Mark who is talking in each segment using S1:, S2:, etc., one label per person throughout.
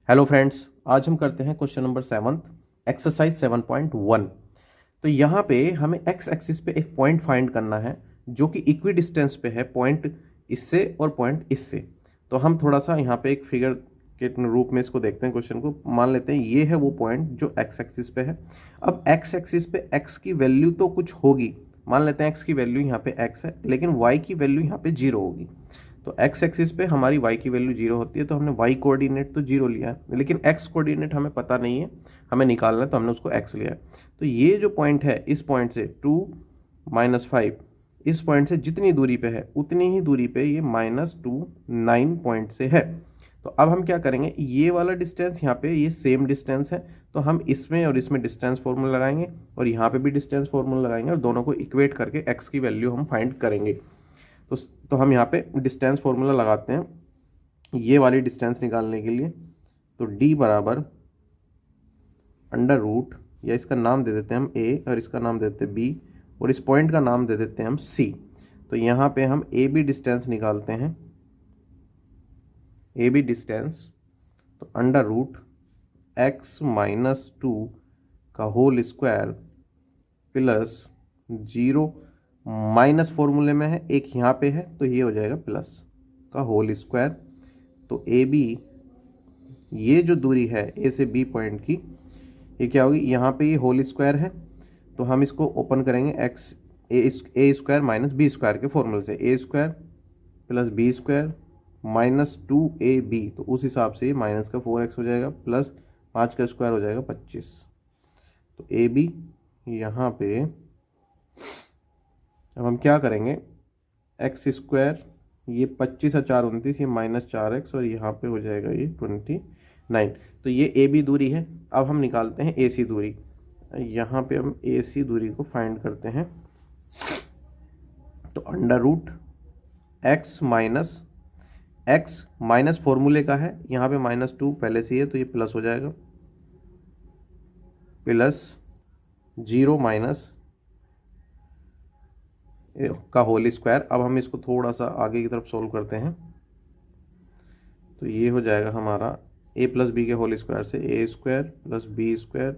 S1: Hello friends, आज हम करते हैं क्वेश्चन नंबर 7 एक्सरसाइज 7.1। तो यहाँ पे हमें एक्स एक्सिस पे एक पॉइंट फाइंड करना है जो कि इक्वी डिस्टेंस पे है, पॉइंट इससे और पॉइंट इससे। तो हम थोड़ा सा यहाँ पे एक फिगर के रूप में इसको देखते हैं। क्वेश्चन को मान लेते हैं ये है वो पॉइंट जो एक्स एक्सिस पे है। अब एक्स एक्सिस पे एक्स की वैल्यू तो कुछ होगी, मान लेते हैं एक्स की वैल्यू यहाँ पे एक्स है, लेकिन वाई की वैल्यू यहाँ पे जीरो होगी। तो एक्स एक्सिस पे हमारी y की वैल्यू जीरो होती है, तो हमने y कोऑर्डिनेट तो जीरो लिया है, लेकिन x कोऑर्डिनेट हमें पता नहीं है, हमें निकालना है, तो हमने उसको x लिया है। तो ये जो पॉइंट है, इस पॉइंट से 2 -5, इस पॉइंट से जितनी दूरी पे है उतनी ही दूरी पे ये -2 9 पॉइंट से है। तो अब हम क्या करेंगे, ये वाला डिस्टेंस यहाँ पे ये सेम डिस्टेंस है, तो हम इसमें और इसमें डिस्टेंस फॉर्मूला लगाएंगे और यहाँ पे भी डिस्टेंस फॉर्मूला लगाएंगे और दोनों को इक्वेट करके x की वैल्यू हम फाइंड करेंगे। तो हम यहाँ पे डिस्टेंस फॉर्मूला लगाते हैं ये वाली डिस्टेंस निकालने के लिए। तो d बराबर अंडर रूट, या इसका नाम दे देते हैं हम a और इसका नाम दे देते हैं b और इस पॉइंट का नाम दे देते हैं हम c। तो यहाँ पे हम ए बी डिस्टेंस निकालते हैं, ए बी डिस्टेंस, तो अंडर रूट x - 2 का होल स्क्वायर प्लस 0 माइनस फॉर्मूले में है, एक यहाँ पे है तो ये हो जाएगा प्लस का होल स्क्वायर। तो ए बी, ये जो दूरी है ए से बी पॉइंट की, ये क्या होगी, यहाँ पे ये होल स्क्वायर है तो हम इसको ओपन करेंगे x a square minus b square के फॉर्मूले से, a square plus b square -2ab, तो उस हिसाब से ये माइनस का 4x हो जाएगा प्लस 5 का स्क्वायर हो जाएगा 25। तो ए बी यहाँ पे अब हम क्या करेंगे, एक्स स्क्वायर, ये 25 और 4 29, ये -4x और यहाँ पे हो जाएगा ये 29। तो ये ए बी दूरी है। अब हम निकालते हैं ए सी दूरी। यहाँ पे हम ए सी दूरी को फाइंड करते हैं। तो अंडर रूट एक्स माइनस फॉर्मूले का है, यहाँ पे -2 पहले से ही है तो ये प्लस हो जाएगा, प्लस 0 माइनस का होल स्क्वायर। अब हम इसको थोड़ा सा आगे की तरफ सोल्व करते हैं। तो ये हो जाएगा हमारा a प्लस बी के होल स्क्वायर से a square plus b square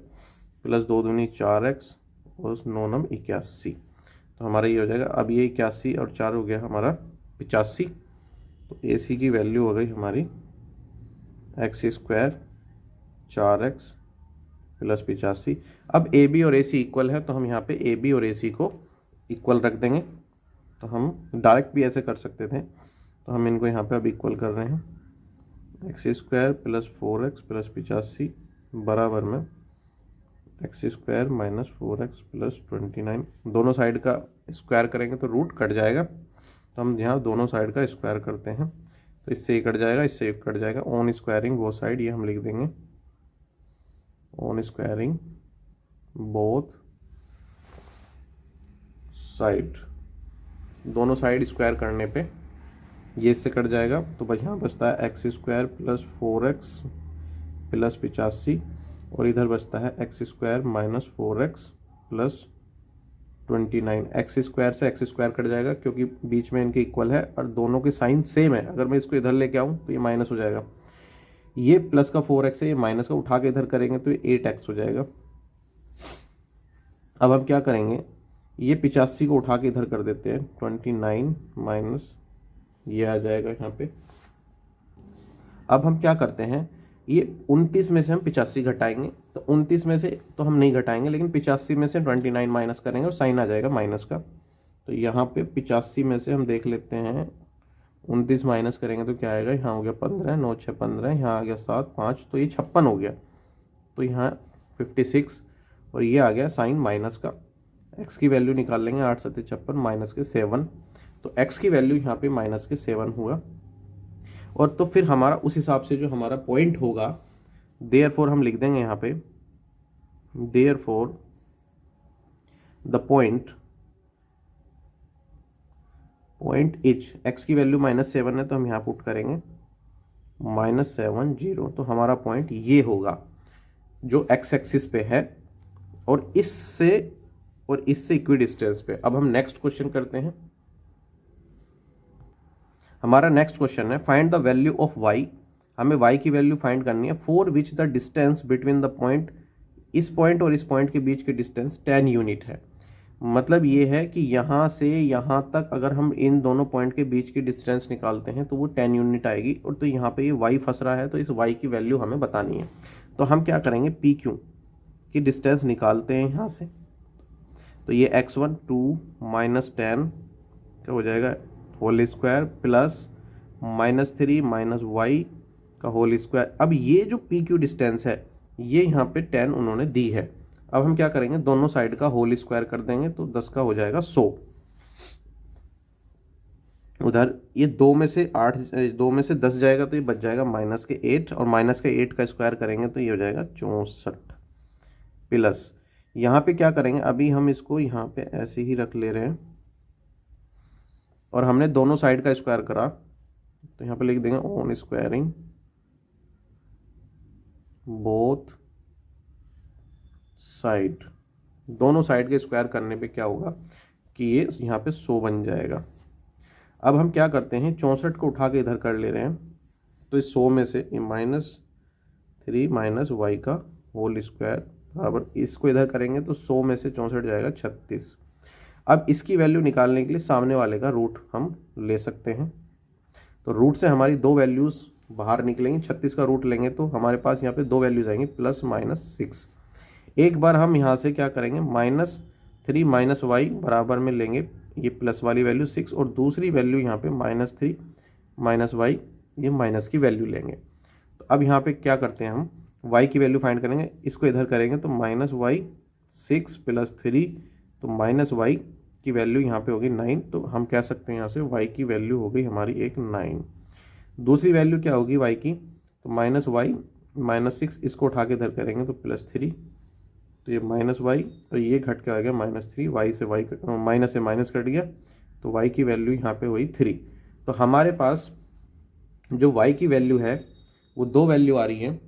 S1: plus 2 दूनी 4x और 9 नम 81। तो हमारा ये हो जाएगा, अब ये 81 और 4 हो गया हमारा 85। तो ए सी की वैल्यू हो गई हमारी एक्स स्क्वायर 4x प्लस 85। अब ए बी और ए सी इक्वल है, तो हम यहाँ पे ए बी और ए सी को इक्वल रख देंगे। तो हम डायरेक्ट भी ऐसे कर सकते थे, तो हम इनको यहाँ पे अब इक्वल कर रहे हैं। X square plus 4x plus 85 बराबर में x square minus 4x plus 29। दोनों साइड का स्क्वायर करेंगे तो रूट कट जाएगा, तो हम यहाँ दोनों साइड का स्क्वायर करते हैं। तो इससे ये कट जाएगा, इससे ये कट जाएगा, ऑन स्क्वायरिंग वो साइड, ये हम लिख देंगे ऑन स्क्वायरिंग बोथ साइड। दोनों साइड स्क्वायर करने पे ये इससे कट जाएगा, तो बस यहाँ बचता है x square plus 4x plus 85 और इधर बचता है x square minus 4x plus 29। X square से एक्स स्क्वायर कट जाएगा क्योंकि बीच में इनके इक्वल है और दोनों के साइन सेम है। अगर मैं इसको इधर लेके आऊँ तो ये माइनस हो जाएगा, ये प्लस का 4x है, ये माइनस का उठा के इधर करेंगे तो ये 8x हो जाएगा। अब हम क्या करेंगे, ये 85 को उठा के इधर कर देते हैं, 29 माइनस ये आ जाएगा यहाँ पे। अब हम क्या करते हैं, ये 29 में से हम 85 घटाएंगे, तो 29 में से तो हम नहीं घटाएंगे, लेकिन 85 में से 29 माइनस करेंगे और साइन आ जाएगा माइनस का। तो यहाँ पे 85 में से हम देख लेते हैं, 29 माइनस करेंगे तो क्या आएगा, यहाँ हो गया 15, 9 6 15, यहाँ आ गया 7 5, तो ये 56 हो गया। तो यहाँ 56 और ये आ गया साइन माइनस का। x की वैल्यू निकाल लेंगे, 8 7 56 माइनस के 7, तो x की वैल्यू यहाँ पे माइनस के 7 हुआ। और तो फिर हमारा उस हिसाब से जो हमारा पॉइंट होगा, देयरफॉर हम लिख देंगे यहाँ पे, therefore the point is, x की वैल्यू -7 है तो हम यहाँ पुट करेंगे -7 0। तो हमारा पॉइंट ये होगा जो x एक्सिस पे है और इससे इक्वी डिस्टेंस पे। अब हम नेक्स्ट क्वेश्चन करते हैं। हमारा नेक्स्ट क्वेश्चन है, find the value of y हमें y की वैल्यू फाइंड करनी है for which the distance between the point, इस पॉइंट और इस पॉइंट के बीच की डिस्टेंस 10 यूनिट है। मतलब ये है कि यहाँ से यहाँ तक अगर हम इन दोनों पॉइंट के बीच की डिस्टेंस निकालते हैं तो वो 10 यूनिट आएगी। और तो यहाँ पे ये y फंस रहा है तो इस y की वैल्यू हमें बतानी है। तो हम क्या करेंगे, पी क्यू की डिस्टेंस निकालते हैं यहाँ से। तो ये x1 2 माइनस 10 क्या हो जाएगा whole square plus -3 minus y का होल स्क्वायर। अब ये जो पी क्यू डिस्टेंस है ये यहाँ पे 10 उन्होंने दी है। अब हम क्या करेंगे, दोनों साइड का होल स्क्वायर कर देंगे तो 10 का हो जाएगा 100। उधर ये 2 में से 8, 2 में से 10 जाएगा तो ये बच जाएगा -8, और -8 का स्क्वायर करेंगे तो ये हो जाएगा 64 प्लस यहाँ पे क्या करेंगे, अभी हम इसको यहाँ पे ऐसे ही रख ले रहे हैं और हमने दोनों साइड का स्क्वायर करा तो यहाँ पे लिख देंगे ऑन स्क्वायरिंग बोथ साइड। दोनों साइड के स्क्वायर करने पे क्या होगा कि ये यहाँ पे 100 बन जाएगा। अब हम क्या करते हैं, 64 को उठा के इधर कर ले रहे हैं तो इस 100 में से -3 माइनस y का होल स्क्वायर बराबर, इसको इधर करेंगे तो 100 में से 64 जाएगा 36। अब इसकी वैल्यू निकालने के लिए सामने वाले का रूट हम ले सकते हैं। तो रूट से हमारी दो वैल्यूज़ बाहर निकलेंगी। 36 का रूट लेंगे तो हमारे पास यहाँ पे दो वैल्यूज आएंगी +-6। एक बार हम यहाँ से क्या करेंगे, -3 माइनस y बराबर में लेंगे ये प्लस वाली वैल्यू 6, और दूसरी वैल्यू यहाँ पे -3 माइनस y ये माइनस की वैल्यू लेंगे। तो अब यहाँ पे क्या करते हैं, हम y की वैल्यू फाइंड करेंगे, इसको इधर करेंगे तो -y 6 + 3 तो -y की वैल्यू यहाँ पे होगी 9। तो हम कह सकते हैं यहाँ से y की वैल्यू हो गई हमारी एक 9। दूसरी वैल्यू क्या होगी y की, तो -y -6 इसको उठा के इधर करेंगे तो +3, तो ये -y और ये घट के आ गया -3, y से y माइनस से माइनस कट गया तो y की वैल्यू यहाँ पे हुई 3। तो हमारे पास जो y की वैल्यू है वो दो वैल्यू आ रही है।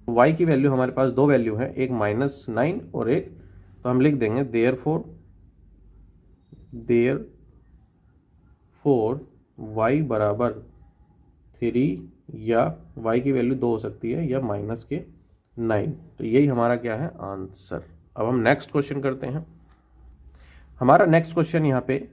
S1: y की वैल्यू हमारे पास दो वैल्यू है, एक -9 और एक, तो हम लिख देंगे देयरफॉर y बराबर 3, या y की वैल्यू 2 हो सकती है या -9। तो यही हमारा क्या है आंसर। अब हम नेक्स्ट क्वेश्चन करते हैं। हमारा नेक्स्ट क्वेश्चन यहाँ पे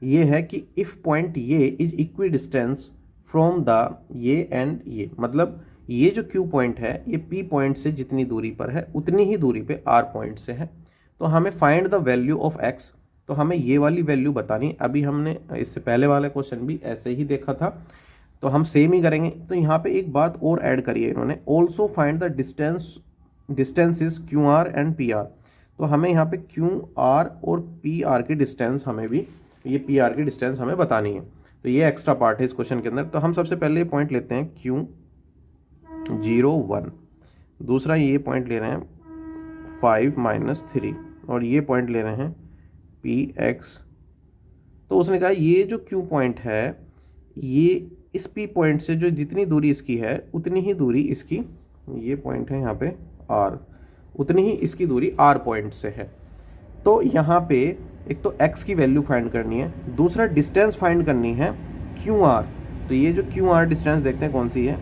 S1: ये है कि इफ पॉइंट ये is equidistance from the ये एंड ये, मतलब ये जो Q पॉइंट है ये P पॉइंट से जितनी दूरी पर है उतनी ही दूरी पे R पॉइंट से है। तो हमें find the value of x, तो हमें ये वाली वैल्यू बतानी है। अभी हमने इससे पहले वाला क्वेश्चन भी ऐसे ही देखा था तो हम सेम ही करेंगे। तो यहाँ पे एक बात और ऐड करी है इन्होंने, also find the distances QR and PR। तो हमें यहाँ पे QR और PR की डिस्टेंस हमें भी, ये PR की डिस्टेंस हमें बतानी है। तो ये एक्स्ट्रा पार्ट है इस क्वेश्चन के अंदर। तो हम सबसे पहले ये पॉइंट लेते हैं Q0 1, दूसरा ये पॉइंट ले रहे हैं 5 - 3, और ये पॉइंट ले रहे हैं PX। तो उसने कहा ये जो Q पॉइंट है ये इस P पॉइंट से जो जितनी दूरी इसकी है उतनी ही दूरी इसकी, ये पॉइंट है यहाँ पे R, उतनी ही इसकी दूरी R पॉइंट से है। तो यहाँ पे एक तो x की वैल्यू फाइंड करनी है, दूसरा डिस्टेंस फाइंड करनी है QR। तो ये जो QR डिस्टेंस देखते हैं कौन सी है,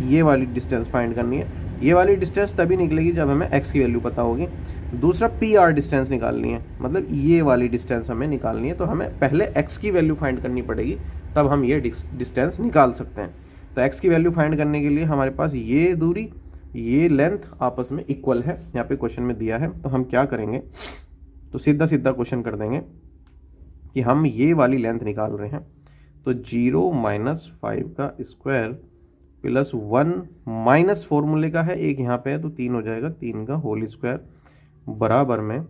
S1: ये वाली डिस्टेंस फाइंड करनी है। ये वाली डिस्टेंस तभी निकलेगी जब हमें x की वैल्यू पता होगी। दूसरा PR डिस्टेंस निकालनी है, मतलब ये वाली डिस्टेंस हमें निकालनी है। तो हमें पहले x की वैल्यू फाइंड करनी पड़ेगी, तब हम ये डिस्टेंस निकाल सकते हैं। तो x की वैल्यू फाइंड करने के लिए हमारे पास ये दूरी, ये लेंथ आपस में इक्वल है, यहाँ पे क्वेश्चन में दिया है। तो हम क्या करेंगे, तो सीधा सीधा क्वेश्चन कर देंगे कि हम ये वाली लेंथ निकाल रहे हैं। तो 0 - 5 का स्क्वायर प्लस 1 माइनस फॉर्मूले का है, एक यहाँ पे है तो 3 हो जाएगा, 3 का होल स्क्वायर बराबर में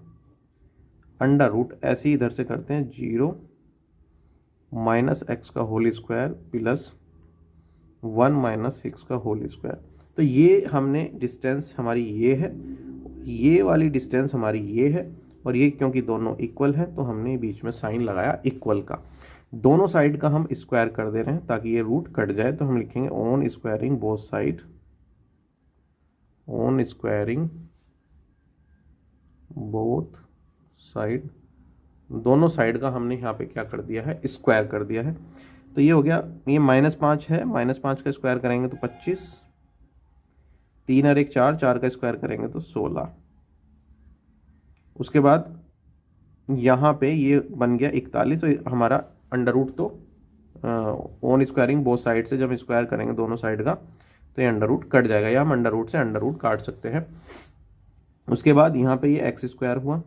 S1: √ ऐसे ही इधर से करते हैं 0 - x का होल स्क्वायर प्लस 1 - 6 का होल स्क्वायर। तो ये हमने डिस्टेंस हमारी ये है, ये वाली डिस्टेंस हमारी ये है, और ये क्योंकि दोनों इक्वल है तो हमने बीच में साइन लगाया इक्वल का। दोनों साइड का हम स्क्वायर कर दे रहे हैं ताकि ये रूट कट जाए। तो हम लिखेंगे on squaring both side, on squaring both side, दोनों साइड का हमने यहाँ पे क्या कर दिया है, स्क्वायर कर दिया है। तो ये हो गया, ये -5 है, -5 का स्क्वायर करेंगे तो 25, 3 और 1 4, 4 का स्क्वायर करेंगे तो 16। उसके बाद यहाँ पे ये बन गया 41, तो हमारा अंडर रूट तो ऑन स्क्वायरिंग बोथ साइड से जब स्क्वायर करेंगे दोनों साइड का तो ये अंडर रूट कट जाएगा, या हम अंडर रूट से अंडर रूट काट सकते हैं। उसके बाद यहाँ पे ये एक्स स्क्वायर हुआ,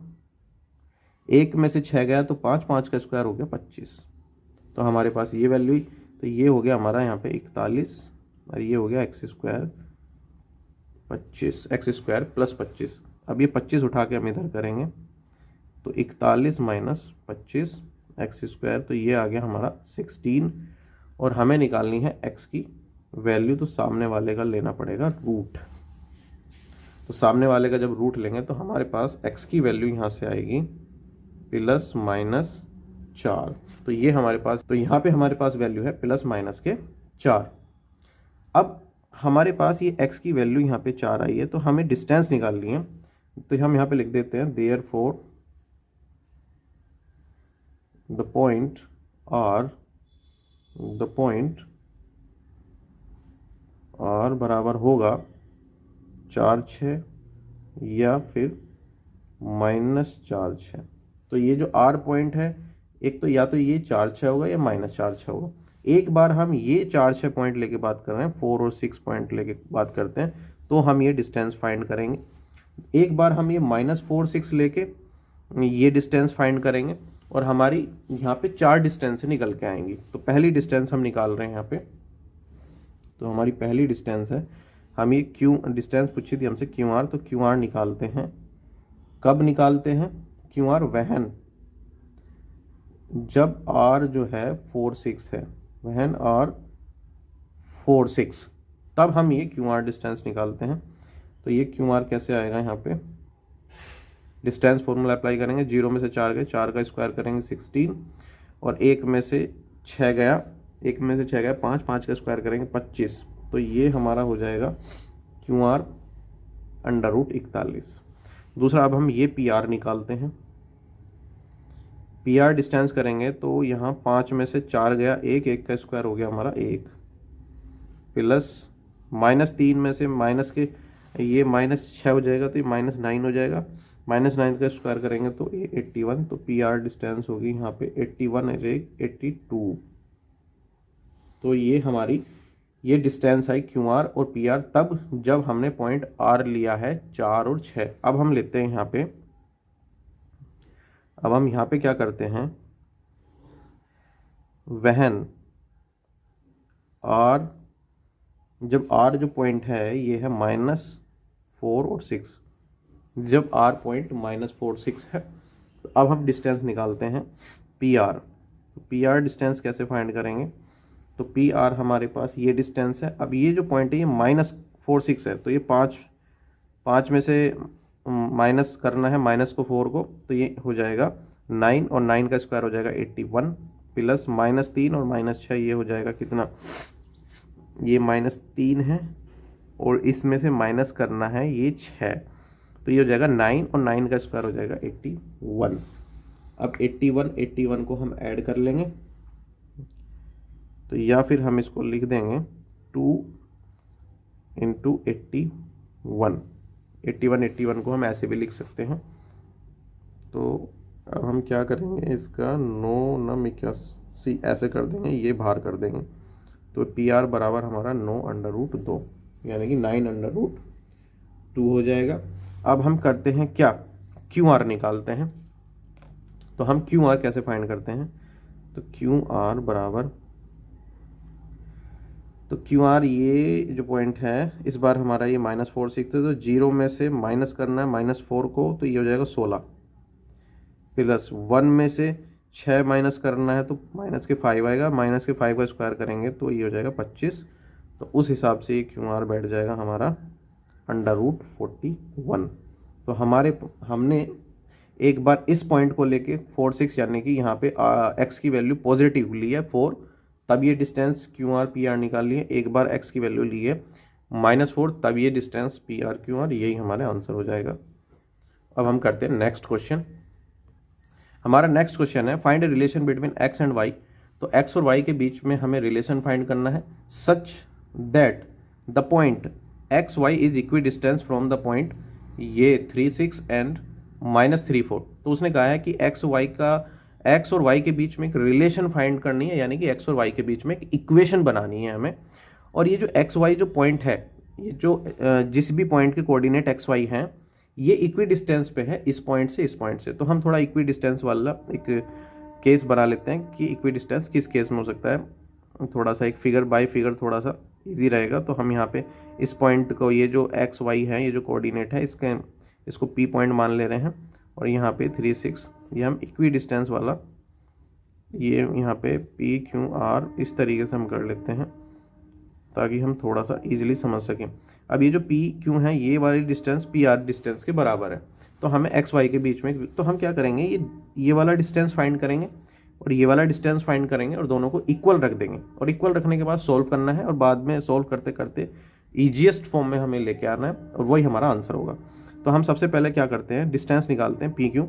S1: 1 में से 6 गया तो 5, 5 का स्क्वायर हो गया 25, तो हमारे पास ये वैल्यू, तो ये हो गया हमारा यहाँ पे 41 और ये हो गया x square 25, x square plus 25। अब ये 25 उठा के हम इधर करेंगे तो 41 माइनस 25 एक्स स्क्वायर, तो ये आ गया हमारा 16, और हमें निकालनी है एक्स की वैल्यू, तो सामने वाले का लेना पड़ेगा रूट। तो सामने वाले का जब रूट लेंगे तो हमारे पास एक्स की वैल्यू यहाँ से आएगी प्लस माइनस 4, तो ये हमारे पास, तो यहाँ पे हमारे पास वैल्यू है प्लस माइनस के 4। अब हमारे पास ये x की वैल्यू यहाँ पे 4 आई है, तो हमें डिस्टेंस निकालनी है, तो हम यहाँ पे लिख देते हैं देयरफॉर द पॉइंट r बराबर होगा 4 6 या फिर -4 6। तो ये जो r पॉइंट है, एक तो या तो ये 4 6 होगा या -4 6 होगा। एक बार हम ये 4 6 पॉइंट लेके बात कर रहे हैं, 4 और 6 पॉइंट लेके बात करते हैं, तो हम ये डिस्टेंस फाइंड करेंगे। एक बार हम ये -4 6 लेके ये डिस्टेंस फाइंड करेंगे, और हमारी यहाँ पे 4 डिस्टेंस निकल के आएंगी। तो पहली डिस्टेंस हम निकाल रहे हैं यहाँ पे, तो हमारी पहली डिस्टेंस है, हम ये क्यू डिस्टेंस पूछी थी हमसे QR, तो QR निकालते हैं। कब निकालते हैं QR? वहन जब R जो है 4 6 है, वहन R 4 6, तब हम ये QR डिस्टेंस निकालते हैं। तो ये QR कैसे आएगा, यहाँ पे डिस्टेंस फॉर्मूला अप्लाई करेंगे, 0 में से 4 गए, 4 का स्क्वायर करेंगे 16, और 1 में से 6 गया, 1 में से 6 गया 5, 5 का स्क्वायर करेंगे 25, तो ये हमारा हो जाएगा QR अंडर रूट 41। दूसरा, अब हम ये PR निकालते हैं। PR डिस्टेंस करेंगे तो यहाँ 5 में से 4 गया, 1, 1 का स्क्वायर हो गया हमारा 1, प्लस -3 में से माइनस के ये -6 हो जाएगा, तो ये -9 हो जाएगा, -9 का स्क्वायर करेंगे तो 81, तो PR डिस्टेंस होगी यहाँ पे 81 और 82। तो ये हमारी ये डिस्टेंस आई QR और PR तब जब हमने पॉइंट R लिया है 4 और 6। अब हम लेते हैं यहाँ पे, अब हम यहाँ पे क्या करते हैं, वहन R, जब R जो पॉइंट है ये है -4 और 6, जब R पॉइंट -4 6 है, तो अब हम डिस्टेंस निकालते हैं PR। तो PR डिस्टेंस कैसे फाइंड करेंगे, तो PR हमारे पास ये डिस्टेंस है। अब ये जो पॉइंट है ये -4 6 है, तो ये 5 में से माइनस करना है माइनस को 4 को, तो ये हो जाएगा 9, और 9 का स्क्वायर हो जाएगा 81, प्लस -3 और -6, ये हो जाएगा कितना, ये -3 है, और इसमें से माइनस करना है ये 6, तो ये हो जाएगा 9, और 9 का स्क्वायर हो जाएगा 81। अब 81 को हम ऐड कर लेंगे, तो या फिर हम इसको लिख देंगे 2 × 81 को हम ऐसे भी लिख सकते हैं। तो अब हम क्या करेंगे, इसका 9 9 81 ऐसे कर देंगे, ये बाहर कर देंगे, तो PR बराबर हमारा 9 अंडर रूट 2, यानी कि 9 अंडर रूट 2 हो जाएगा। अब हम करते हैं क्या, QR निकालते हैं। तो हम QR कैसे फाइंड करते हैं, तो QR बराबर, तो QR ये जो पॉइंट है, इस बार हमारा ये -4 6 है, तो 0 में से माइनस करना है -4 को, तो ये हो जाएगा 16, प्लस 1 में से 6 माइनस करना है तो माइनस के 5 आएगा, माइनस के 5 का स्क्वायर करेंगे तो ये हो जाएगा 25। तो उस हिसाब से ये QR बैठ जाएगा हमारा अंडर रूट 41। तो हमने एक बार इस पॉइंट को लेके 4 6 यानी कि यहाँ पे x की वैल्यू पॉजिटिव ली है 4, तब ये डिस्टेंस QR PR निकाल लिए। एक बार x की वैल्यू ली है -4, तब ये डिस्टेंस PR QR, यही हमारा आंसर हो जाएगा। अब हम करते हैं नेक्स्ट क्वेश्चन। हमारा नेक्स्ट क्वेश्चन है find a relation between x and y। तो x और y के बीच में हमें रिलेशन फाइंड करना है such that the point X Y is equidistance from the point ये 3 6 एंड -3 4। तो उसने कहा है कि एक्स और वाई के बीच में एक रिलेशन फाइंड करनी है, यानी कि एक्स और वाई के बीच में एक इक्वेशन बनानी है हमें। और ये जो एक्स वाई जो पॉइंट है, ये जो जिस भी पॉइंट के कोऑर्डिनेट एक्स वाई हैं, ये इक्वी डिस्टेंस पे है इस पॉइंट से इस पॉइंट से। तो हम थोड़ा इक्वी डिस्टेंस वाला एक केस बना लेते हैं कि इक्वी डिस्टेंस किस केस में हो सकता है। थोड़ा सा एक फिगर बाय फिगर थोड़ा सा इजी रहेगा। तो हम यहाँ पे इस पॉइंट को, ये जो एक्स वाई है, ये जो कोऑर्डिनेट है, इसको पी पॉइंट मान ले रहे हैं। और यहाँ पे 3 6 ये हम इक्वी डिस्टेंस वाला, ये यहाँ पे पी क्यू आर इस तरीके से हम कर लेते हैं ताकि हम थोड़ा सा इजीली समझ सकें। अब ये जो पी क्यू है, ये वाली डिस्टेंस पी आर डिस्टेंस के बराबर है। तो हमें एक्स वाई के बीच में, तो हम क्या करेंगे, ये वाला डिस्टेंस फाइंड करेंगे और ये वाला डिस्टेंस फाइंड करेंगे और दोनों को इक्वल रख देंगे। और इक्वल रखने के बाद सोल्व करना है और बाद में सोल्व करते करते ईजीएस्ट फॉर्म में हमें लेके आना है और वही हमारा आंसर होगा। तो हम सबसे पहले क्या करते हैं, डिस्टेंस निकालते हैं पी क्यू।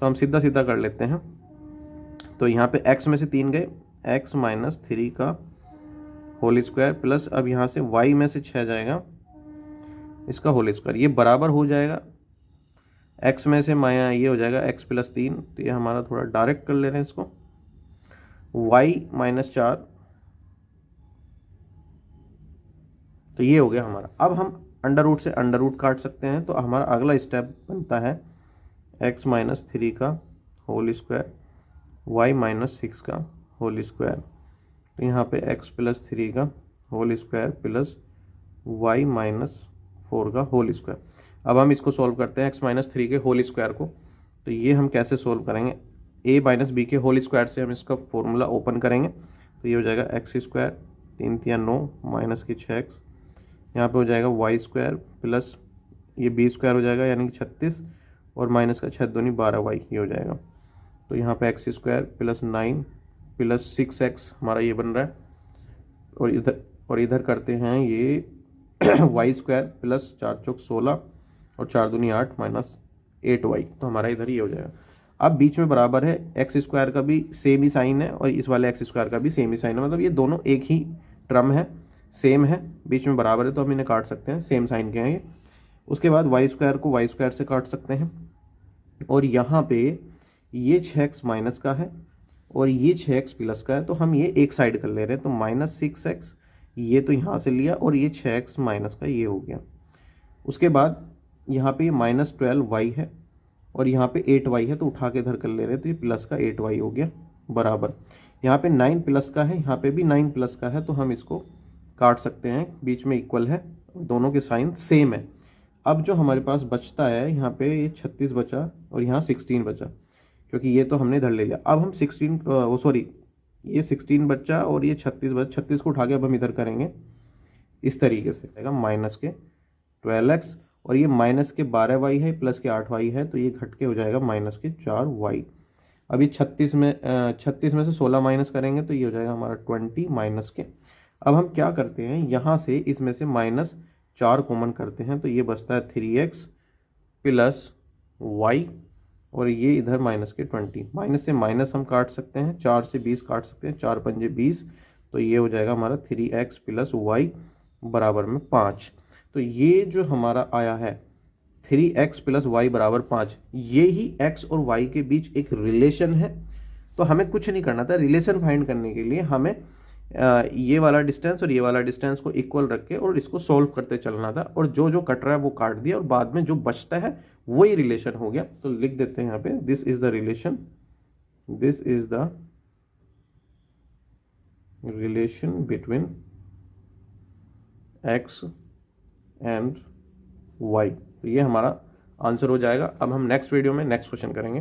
S1: तो हम सीधा सीधा कर लेते हैं। तो यहाँ पे x में से 3 गए, x -3 का होल स्क्वायर प्लस अब यहाँ से y में से 6 जाएगा इसका होल स्क्वायर, ये बराबर हो जाएगा x में से माया ये हो जाएगा x + 3। तो ये हमारा थोड़ा डायरेक्ट कर ले रहे हैं इसको, y -4। तो ये हो गया हमारा। अब हम अंडर रूट से अंडर रूट काट सकते हैं। तो हमारा अगला स्टेप बनता है x -3 का होल स्क्वायर y -6 का होल स्क्वायर। तो यहाँ पे x + 3 का होल स्क्वायर प्लस y -4 का होल स्क्वायर। अब हम इसको सॉल्व करते हैं x -3 के होल स्क्वायर को। तो ये हम कैसे सॉल्व करेंगे, a - b के होल स्क्वायर से हम इसका फॉर्मूला ओपन करेंगे। तो ये हो जाएगा x स्क्वायर 3 × 9 माइनस की 6x, यहाँ पे हो जाएगा y स्क्वायर प्लस ये b स्क्वायर हो जाएगा यानी कि 36 और माइनस का 6 दूनी 12y ये हो जाएगा। तो यहाँ पे x square plus 9 plus 6x हमारा ये बन रहा है। और इधर करते हैं ये y स्क्वायर प्लस 4 चौक 16 और 4 दूनी 8 माइनस 8y। तो हमारा इधर ये हो जाएगा। अब बीच में बराबर है, एक्स स्क्वायर का भी सेम ही साइन है और इस वाले एक्स स्क्वायर का भी सेम ही साइन है, मतलब ये दोनों एक ही टर्म है, सेम है, बीच में बराबर है। तो हम इन्हें काट सकते हैं, सेम साइन के हैं ये। उसके बाद वाई स्क्वायर को वाई स्क्वायर से काट सकते हैं। और यहाँ पे ये 6x माइनस का है और ये 6x प्लस का है, तो हम ये एक साइड कर ले रहे हैं। तो -6x ये तो यहाँ से लिया और ये 6x माइनस का ये हो गया। उसके बाद यहाँ पे -12y है और यहाँ पे 8y है, तो उठा के इधर कर ले रहे हैं। तो ये प्लस का 8y हो गया बराबर। यहाँ पे 9 प्लस का है, यहाँ पे भी 9 प्लस का है, तो हम इसको काट सकते हैं, बीच में इक्वल है, दोनों के साइन सेम है। अब जो हमारे पास बचता है, यहाँ पे ये 36 बचा और यहाँ 16 बचा, क्योंकि ये तो हमने इधर ले लिया। अब हम 16 ये 16 बचा और ये 36 बचा, 36 को उठा के अब हम इधर करेंगे इस तरीके से, माइनस के 12x और ये माइनस के 12y है प्लस के 8y है, तो ये घट के हो जाएगा -4y। अभी 36 में से 16 माइनस करेंगे तो ये हो जाएगा हमारा 20 माइनस के। अब हम क्या करते हैं, यहाँ से इसमें से -4 कॉमन करते हैं, तो ये बचता है 3x प्लस y और ये इधर माइनस के 20। माइनस से माइनस हम काट सकते हैं, 4 से 20 काट सकते हैं, 4 पंजे 20, तो ये हो जाएगा हमारा 3x प्लस y बराबर में 5। तो ये जो हमारा आया है 3x प्लस y बराबर 5, ये ही x और y के बीच एक रिलेशन है। तो हमें कुछ नहीं करना था, रिलेशन फाइंड करने के लिए हमें ये वाला डिस्टेंस और ये वाला डिस्टेंस को इक्वल रख के और इसको सॉल्व करते चलना था। और जो जो कट रहा है वो काट दिया और बाद में जो बचता है वही रिलेशन हो गया। तो लिख देते हैं यहाँ पे, this is the relation, this is the relation between x and y। तो ये हमारा आंसर हो जाएगा। अब हम नेक्स्ट वीडियो में नेक्स्ट क्वेश्चन करेंगे।